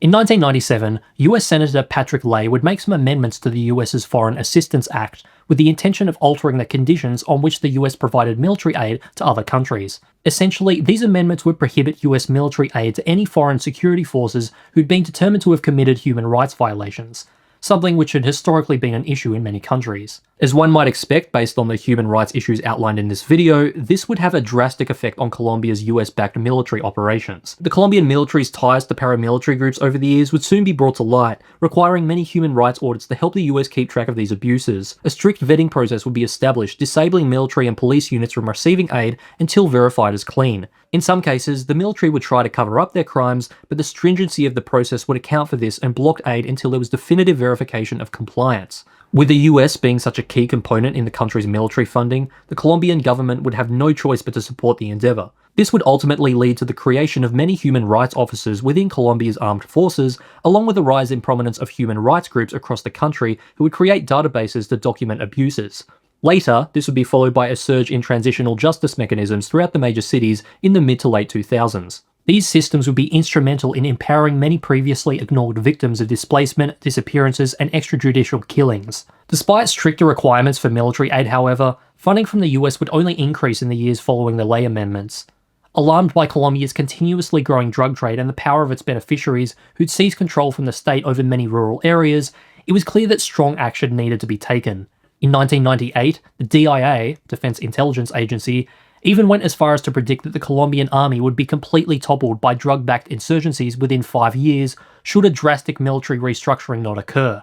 In 1997, US Senator Patrick Leahy would make some amendments to the US's Foreign Assistance Act with the intention of altering the conditions on which the US provided military aid to other countries. Essentially, these amendments would prohibit US military aid to any foreign security forces who'd been determined to have committed human rights violations, something which had historically been an issue in many countries. As one might expect based on the human rights issues outlined in this video, this would have a drastic effect on Colombia's US-backed military operations. The Colombian military's ties to paramilitary groups over the years would soon be brought to light, requiring many human rights audits to help the US keep track of these abuses. A strict vetting process would be established, disabling military and police units from receiving aid until verified as clean. In some cases, the military would try to cover up their crimes, but the stringency of the process would account for this and block aid until there was definitive verification of compliance. With the US being such a key component in the country's military funding, the Colombian government would have no choice but to support the endeavour. This would ultimately lead to the creation of many human rights officers within Colombia's armed forces, along with the rise in prominence of human rights groups across the country who would create databases to document abuses. Later, this would be followed by a surge in transitional justice mechanisms throughout the major cities in the mid to late 2000s. These systems would be instrumental in empowering many previously ignored victims of displacement, disappearances, and extrajudicial killings. Despite stricter requirements for military aid, however, funding from the US would only increase in the years following the Leahy amendments. Alarmed by Colombia's continuously growing drug trade and the power of its beneficiaries who'd seized control from the state over many rural areas, it was clear that strong action needed to be taken. In 1998, the DIA, Defense Intelligence Agency, even went as far as to predict that the Colombian army would be completely toppled by drug-backed insurgencies within 5 years, should a drastic military restructuring not occur.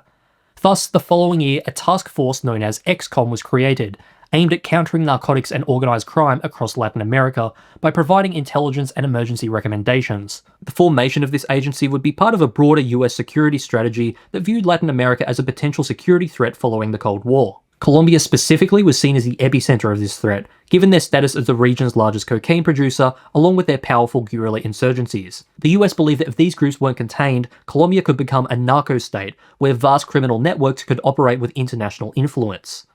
Thus, the following year, a task force known as ExCom was created, aimed at countering narcotics and organised crime across Latin America by providing intelligence and emergency recommendations. The formation of this agency would be part of a broader US security strategy that viewed Latin America as a potential security threat following the Cold War. Colombia specifically was seen as the epicenter of this threat, given their status as the region's largest cocaine producer, along with their powerful guerrilla insurgencies. The US believed that if these groups weren't contained, Colombia could become a narco-state, where vast criminal networks could operate with international influence.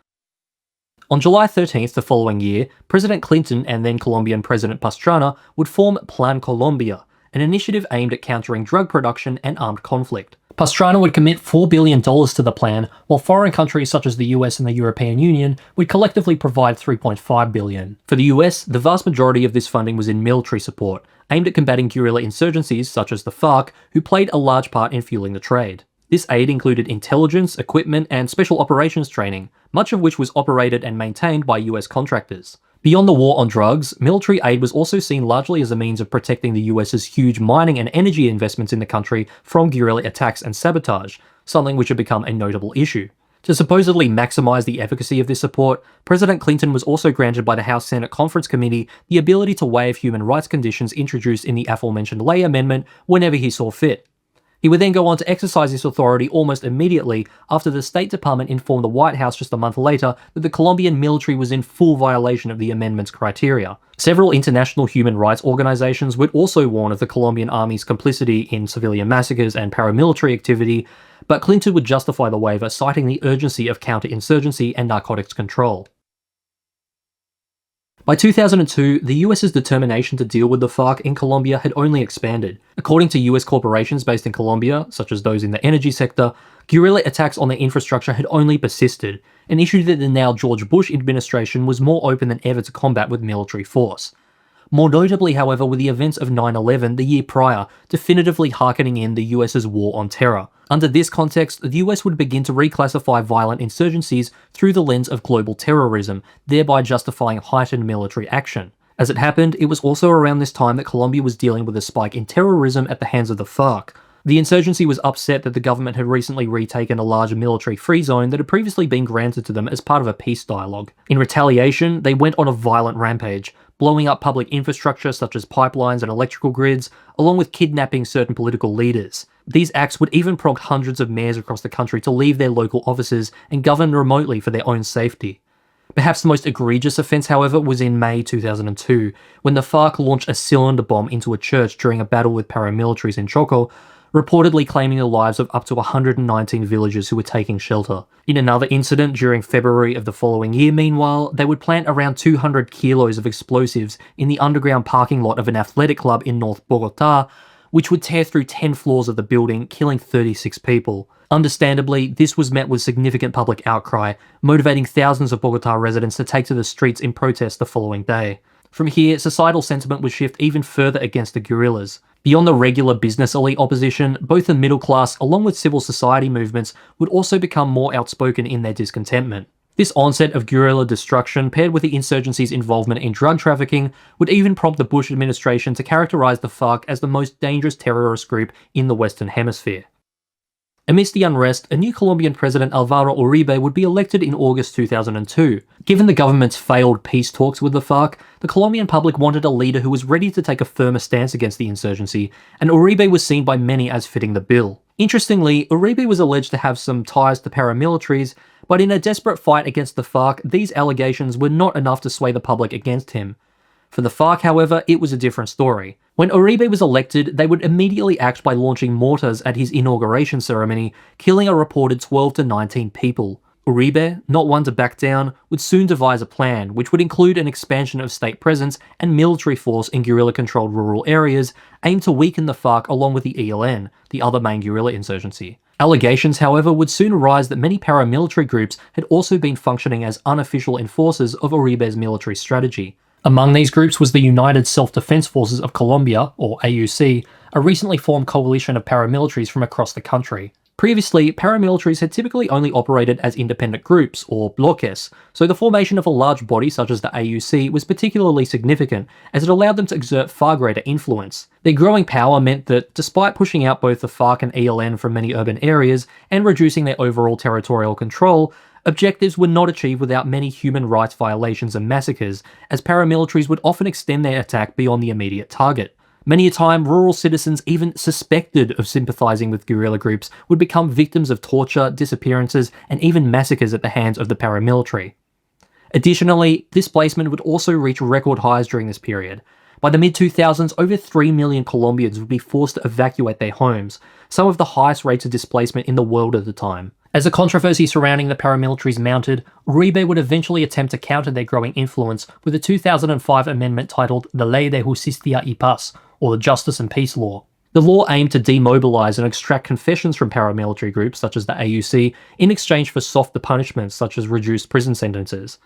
On July 13th the following year, President Clinton and then Colombian President Pastrana would form Plan Colombia, an initiative aimed at countering drug production and armed conflict. Pastrana would commit $4 billion to the plan, while foreign countries such as the US and the European Union would collectively provide $3.5 billion. For the US, the vast majority of this funding was in military support, aimed at combating guerrilla insurgencies such as the FARC, who played a large part in fueling the trade. This aid included intelligence, equipment, and special operations training, much of which was operated and maintained by US contractors. Beyond the war on drugs, military aid was also seen largely as a means of protecting the US's huge mining and energy investments in the country from guerrilla attacks and sabotage, something which had become a notable issue. To supposedly maximise the efficacy of this support, President Clinton was also granted by the House Senate Conference Committee the ability to waive human rights conditions introduced in the aforementioned Leahy Amendment whenever he saw fit. He would then go on to exercise this authority almost immediately after the State Department informed the White House just a month later that the Colombian military was in full violation of the amendment's criteria. Several international human rights organizations would also warn of the Colombian army's complicity in civilian massacres and paramilitary activity, but Clinton would justify the waiver, citing the urgency of counterinsurgency and narcotics control. By 2002, the US's determination to deal with the FARC in Colombia had only expanded. According to US corporations based in Colombia, such as those in the energy sector, guerrilla attacks on their infrastructure had only persisted, an issue that the now George Bush administration was more open than ever to combat with military force. More notably, however, were the events of 9/11 the year prior, definitively hearkening in the US's war on terror. Under this context, the US would begin to reclassify violent insurgencies through the lens of global terrorism, thereby justifying heightened military action. As it happened, it was also around this time that Colombia was dealing with a spike in terrorism at the hands of the FARC. The insurgency was upset that the government had recently retaken a large military-free zone that had previously been granted to them as part of a peace dialogue. In retaliation, they went on a violent rampage, blowing up public infrastructure such as pipelines and electrical grids, along with kidnapping certain political leaders. These acts would even prompt hundreds of mayors across the country to leave their local offices and govern remotely for their own safety. Perhaps the most egregious offence, however, was in May 2002, when the FARC launched a cylinder bomb into a church during a battle with paramilitaries in Jaque, reportedly claiming the lives of up to 119 villagers who were taking shelter. In another incident during February of the following year, meanwhile, they would plant around 200 kilos of explosives in the underground parking lot of an athletic club in North Bogota, which would tear through 10 floors of the building, killing 36 people. Understandably, this was met with significant public outcry, motivating thousands of Bogotá residents to take to the streets in protest the following day. From here, societal sentiment would shift even further against the guerrillas. Beyond the regular business elite opposition, both the middle class along with civil society movements would also become more outspoken in their discontentment. This onset of guerrilla destruction, paired with the insurgency's involvement in drug trafficking, would even prompt the Bush administration to characterize the FARC as the most dangerous terrorist group in the Western Hemisphere. Amidst the unrest, a new Colombian president Álvaro Uribe would be elected in August 2002. Given the government's failed peace talks with the FARC, the Colombian public wanted a leader who was ready to take a firmer stance against the insurgency, and Uribe was seen by many as fitting the bill. Interestingly, Uribe was alleged to have some ties to paramilitaries, but in a desperate fight against the FARC, these allegations were not enough to sway the public against him. For the FARC, however, it was a different story. When Uribe was elected, they would immediately act by launching mortars at his inauguration ceremony, killing a reported 12 to 19 people. Uribe, not one to back down, would soon devise a plan, which would include an expansion of state presence and military force in guerrilla-controlled rural areas, aimed to weaken the FARC along with the ELN, the other main guerrilla insurgency. Allegations, however, would soon arise that many paramilitary groups had also been functioning as unofficial enforcers of Uribe's military strategy. Among these groups was the United Self-Defense Forces of Colombia, or AUC, a recently formed coalition of paramilitaries from across the country. Previously, paramilitaries had typically only operated as independent groups, or bloques, so the formation of a large body such as the AUC was particularly significant, as it allowed them to exert far greater influence. Their growing power meant that, despite pushing out both the FARC and ELN from many urban areas, and reducing their overall territorial control, objectives were not achieved without many human rights violations and massacres, as paramilitaries would often extend their attack beyond the immediate target. Many a time, rural citizens even suspected of sympathising with guerrilla groups would become victims of torture, disappearances, and even massacres at the hands of the paramilitary. Additionally, displacement would also reach record highs during this period. By the mid-2000s, over 3 million Colombians would be forced to evacuate their homes, some of the highest rates of displacement in the world at the time. As the controversy surrounding the paramilitaries mounted, Uribe would eventually attempt to counter their growing influence with a 2005 amendment titled the Ley de Justicia y Paz, or the Justice and Peace Law. The law aimed to demobilize and extract confessions from paramilitary groups such as the AUC in exchange for softer punishments such as reduced prison sentences.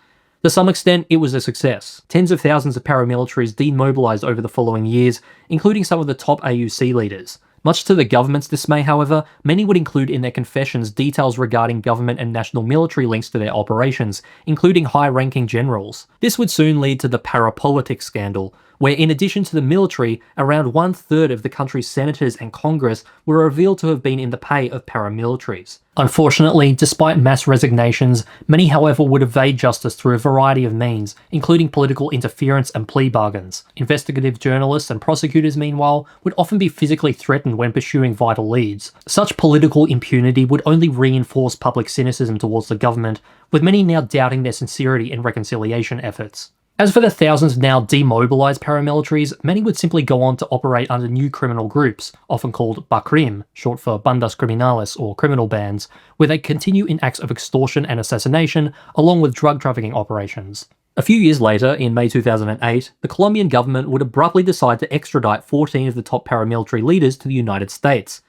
To some extent, it was a success. Tens of thousands of paramilitaries demobilized over the following years, including some of the top AUC leaders. Much to the government's dismay, however, many would include in their confessions details regarding government and national military links to their operations, including high-ranking generals. This would soon lead to the Parapolitics scandal, where in addition to the military, around 1/3 of the country's senators and Congress were revealed to have been in the pay of paramilitaries. Unfortunately, despite mass resignations, many however would evade justice through a variety of means, including political interference and plea bargains. Investigative journalists and prosecutors, meanwhile, would often be physically threatened when pursuing vital leads. Such political impunity would only reinforce public cynicism towards the government, with many now doubting their sincerity in reconciliation efforts. As for the thousands now demobilized paramilitaries, many would simply go on to operate under new criminal groups, often called BACRIM, short for Bandas Criminales or criminal bands, where they continue in acts of extortion and assassination, along with drug trafficking operations. A few years later, in May 2008, the Colombian government would abruptly decide to extradite 14 of the top paramilitary leaders to the United States.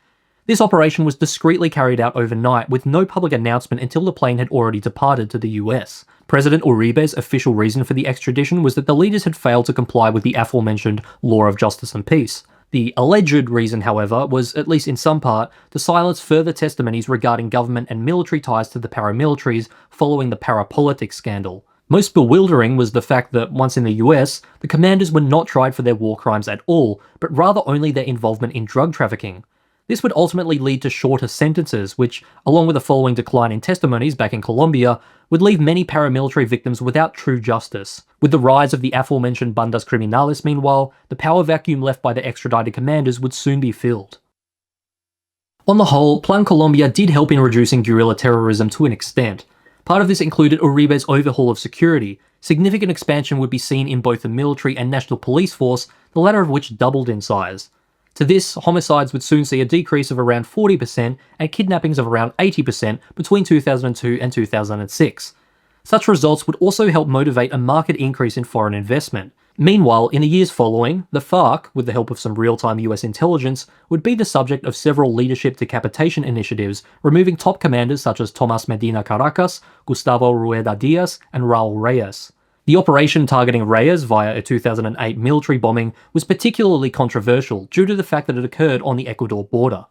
This operation was discreetly carried out overnight with no public announcement until the plane had already departed to the US. President Uribe's official reason for the extradition was that the leaders had failed to comply with the aforementioned law of justice and peace. The alleged reason, however, was, at least in some part, to silence further testimonies regarding government and military ties to the paramilitaries following the Parapolitics scandal. Most bewildering was the fact that, once in the US, the commanders were not tried for their war crimes at all, but rather only their involvement in drug trafficking. This would ultimately lead to shorter sentences, which, along with the following decline in testimonies back in Colombia, would leave many paramilitary victims without true justice. With the rise of the aforementioned bandas criminales, meanwhile, the power vacuum left by the extradited commanders would soon be filled. On the whole, Plan Colombia did help in reducing guerrilla terrorism to an extent. Part of this included Uribe's overhaul of security. Significant expansion would be seen in both the military and national police force, the latter of which doubled in size. To this, homicides would soon see a decrease of around 40% and kidnappings of around 80% between 2002 and 2006. Such results would also help motivate a marked increase in foreign investment. Meanwhile, in the years following, the FARC, with the help of some real-time US intelligence, would be the subject of several leadership decapitation initiatives, removing top commanders such as Tomas Medina Caracas, Gustavo Rueda Diaz, and Raul Reyes. The operation targeting Reyes via a 2008 military bombing was particularly controversial due to the fact that it occurred on the Ecuador border.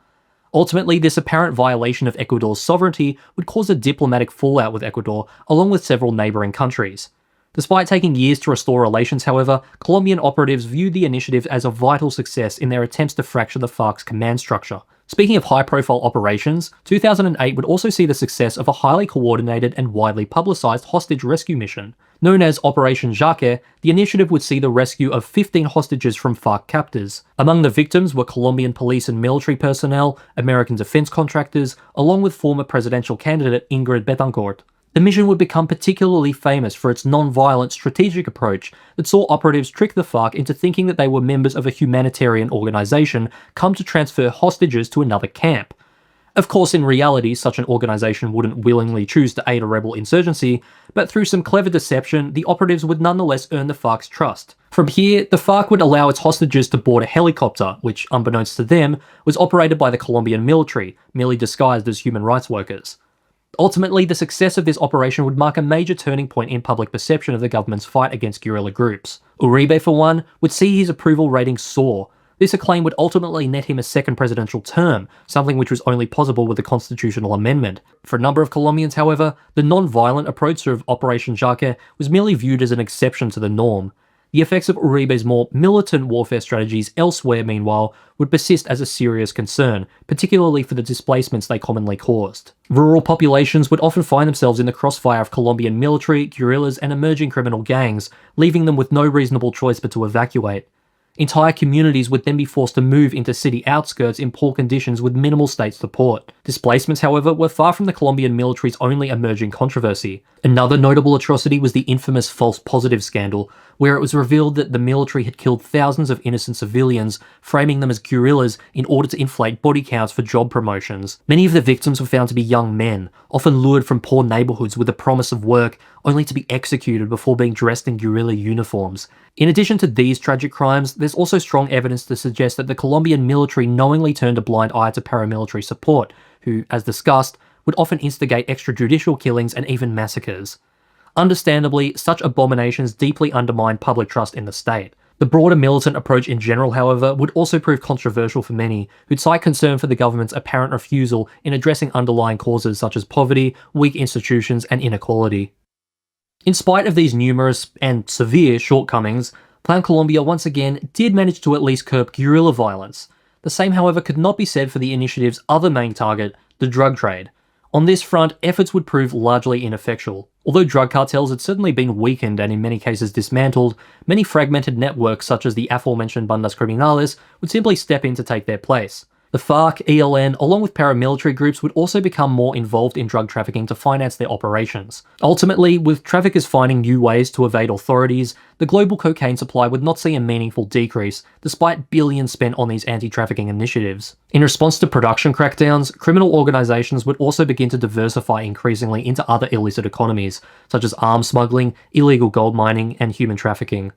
Ultimately, this apparent violation of Ecuador's sovereignty would cause a diplomatic fallout with Ecuador, along with several neighbouring countries. Despite taking years to restore relations, however, Colombian operatives viewed the initiative as a vital success in their attempts to fracture the FARC's command structure. Speaking of high-profile operations, 2008 would also see the success of a highly coordinated and widely publicised hostage rescue mission. Known as Operation Jaque, the initiative would see the rescue of 15 hostages from FARC captors. Among the victims were Colombian police and military personnel, American defense contractors, along with former presidential candidate Ingrid Betancourt. The mission would become particularly famous for its non-violent strategic approach that saw operatives trick the FARC into thinking that they were members of a humanitarian organisation come to transfer hostages to another camp. Of course, in reality, such an organisation wouldn't willingly choose to aid a rebel insurgency, but through some clever deception, the operatives would nonetheless earn the FARC's trust. From here, the FARC would allow its hostages to board a helicopter, which, unbeknownst to them, was operated by the Colombian military, merely disguised as human rights workers. Ultimately, the success of this operation would mark a major turning point in public perception of the government's fight against guerrilla groups. Uribe, for one, would see his approval ratings soar. This acclaim would ultimately net him a second presidential term, something which was only possible with a constitutional amendment. For a number of Colombians, however, the non-violent approach of Operation Jaque was merely viewed as an exception to the norm. The effects of Uribe's more militant warfare strategies elsewhere, meanwhile, would persist as a serious concern, particularly for the displacements they commonly caused. Rural populations would often find themselves in the crossfire of Colombian military, guerrillas, and emerging criminal gangs, leaving them with no reasonable choice but to evacuate. Entire communities would then be forced to move into city outskirts in poor conditions with minimal state support. Displacements, however, were far from the Colombian military's only emerging controversy. Another notable atrocity was the infamous false positive scandal, where it was revealed that the military had killed thousands of innocent civilians, framing them as guerrillas in order to inflate body counts for job promotions. Many of the victims were found to be young men, often lured from poor neighbourhoods with the promise of work, only to be executed before being dressed in guerrilla uniforms. In addition to these tragic crimes, there's also strong evidence to suggest that the Colombian military knowingly turned a blind eye to paramilitary support, who, as discussed, would often instigate extrajudicial killings and even massacres. Understandably, such abominations deeply undermined public trust in the state. The broader militant approach in general, however, would also prove controversial for many, who'd cite concern for the government's apparent refusal in addressing underlying causes such as poverty, weak institutions, and inequality. In spite of these numerous and severe shortcomings, Plan Colombia once again did manage to at least curb guerrilla violence. The same, however, could not be said for the initiative's other main target, the drug trade. On this front, efforts would prove largely ineffectual. Although drug cartels had certainly been weakened and in many cases dismantled, many fragmented networks such as the aforementioned bandas criminales would simply step in to take their place. The FARC, ELN, along with paramilitary groups would also become more involved in drug trafficking to finance their operations. Ultimately, with traffickers finding new ways to evade authorities, the global cocaine supply would not see a meaningful decrease, despite billions spent on these anti-trafficking initiatives. In response to production crackdowns, criminal organisations would also begin to diversify increasingly into other illicit economies, such as arms smuggling, illegal gold mining, and human trafficking.